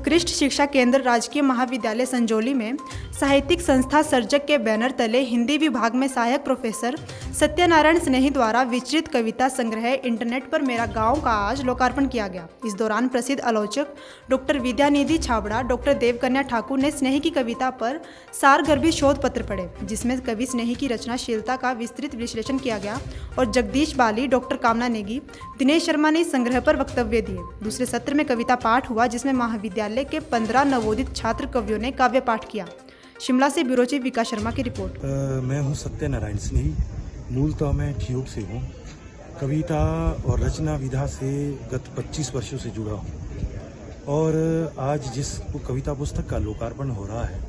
उत्कृष्ट शिक्षा केंद्र राजकीय महाविद्यालय संजौली में साहित्यिक संस्था सर्जक के बैनर तले हिंदी विभाग में सहायक प्रोफेसर सत्यनारायण स्नेही द्वारा विचलित कविता संग्रह इंटरनेट पर मेरा गांव का आज लोकार्पण किया गया। इस दौरान प्रसिद्ध आलोचक डॉक्टर विद्यानिधि छाबड़ा, डॉक्टर देवकन्या ठाकुर ने स्नेही की कविता पर सारगर्भित शोध पत्र पढ़े, जिसमें कवि स्नेही की रचनाशीलता का विस्तृत विश्लेषण किया गया और जगदीश बाली, डॉक्टर कामना नेगी, दिनेश शर्मा ने इस संग्रह पर वक्तव्य दिए। दूसरे सत्र में कविता पाठ हुआ, जिसमें महाविद्यालय के 15 नवोदित छात्र कवियों ने काव्य पाठ किया। शिमला से ब्यूरो चीफ विकास शर्मा की रिपोर्ट। मैं हूं सत्यनारायण स्नेही, मूलतः मैं ठियोग से हूं। कविता और रचना विधा से गत 25 वर्षों से जुड़ा हूं और आज जिस कविता पुस्तक का लोकार्पण हो रहा है,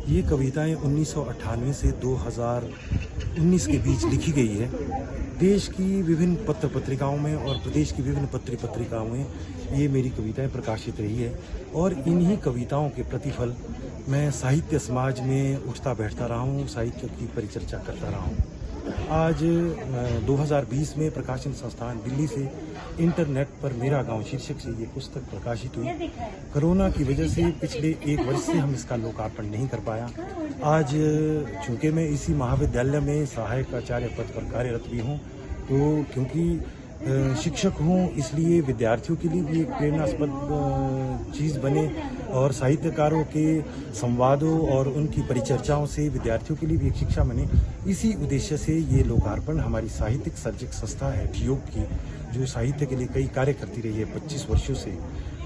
ये कविताएं 1998 से 2019 के बीच लिखी गई है। देश की विभिन्न पत्र पत्रिकाओं में और प्रदेश की विभिन्न पत्र पत्रिकाओं में ये मेरी कविताएं प्रकाशित रही है और इन्हीं कविताओं के प्रतिफल मैं साहित्य समाज में उठता बैठता रहा हूँ, साहित्य की परिचर्चा करता रहा हूँ। आज 2020 में प्रकाशन संस्थान दिल्ली से इंटरनेट पर मेरा गांव शीर्षक से ये पुस्तक प्रकाशित हुई। कोरोना की वजह से पिछले 1 वर्ष से हम इसका लोकार्पण नहीं कर पाया। आज चूँकि मैं इसी महाविद्यालय में सहायक आचार्य पद पर कार्यरत भी हूँ, तो क्योंकि शिक्षक हूँ इसलिए विद्यार्थियों के लिए भी एक प्रेरणास्पद चीज़ बने और साहित्यकारों के संवादों और उनकी परिचर्चाओं से विद्यार्थियों के लिए भी एक शिक्षा बने। इसी उद्देश्य से ये लोकार्पण हमारी साहित्यिक सर्जक संस्था है ठियोग की, जो साहित्य के लिए कई कार्य करती रही है 25 वर्षों से,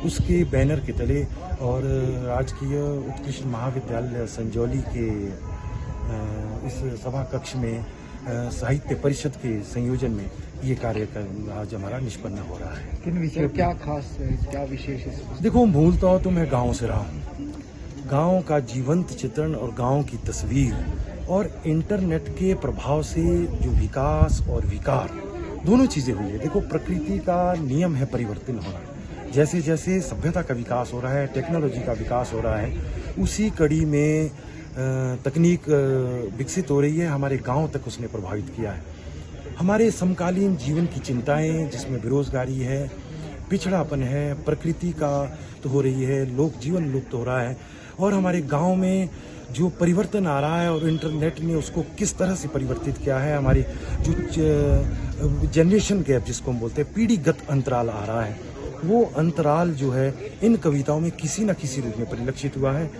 उसके बैनर के तले और राजकीय उत्कृष्ट महाविद्यालय संजौली के इस सभा कक्ष में साहित्य परिषद के संयोजन में ये कार्यक्रम आज हमारा निष्पन्न हो रहा है। किन विषय, क्या खास है, क्या विशेष है? देखो, मूलतः तो मैं गांव से रहा हूँ। गांव का जीवंत चित्रण और गांव की तस्वीर और इंटरनेट के प्रभाव से जो विकास और विकार दोनों चीजें हुई है। देखो, प्रकृति का नियम है परिवर्तन होना। जैसे जैसे सभ्यता का विकास हो रहा है, टेक्नोलॉजी का विकास हो रहा है, उसी कड़ी में तकनीक विकसित हो रही है। हमारे गांव तक उसने प्रभावित किया है। हमारे समकालीन जीवन की चिंताएं, जिसमें बेरोजगारी है, पिछड़ापन है, प्रकृति का तो हो रही है, लोक जीवन लुप्त हो रहा है और हमारे गांव में जो परिवर्तन आ रहा है और इंटरनेट ने उसको किस तरह से परिवर्तित किया है। हमारी जो जनरेशन गैप जिसको हम बोलते हैं, पीढ़ीगत अंतराल आ रहा है, वो अंतराल जो है इन कविताओं में किसी न किसी रूप में परिलक्षित हुआ है।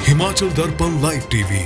हिमाचल दर्पण लाइव टीवी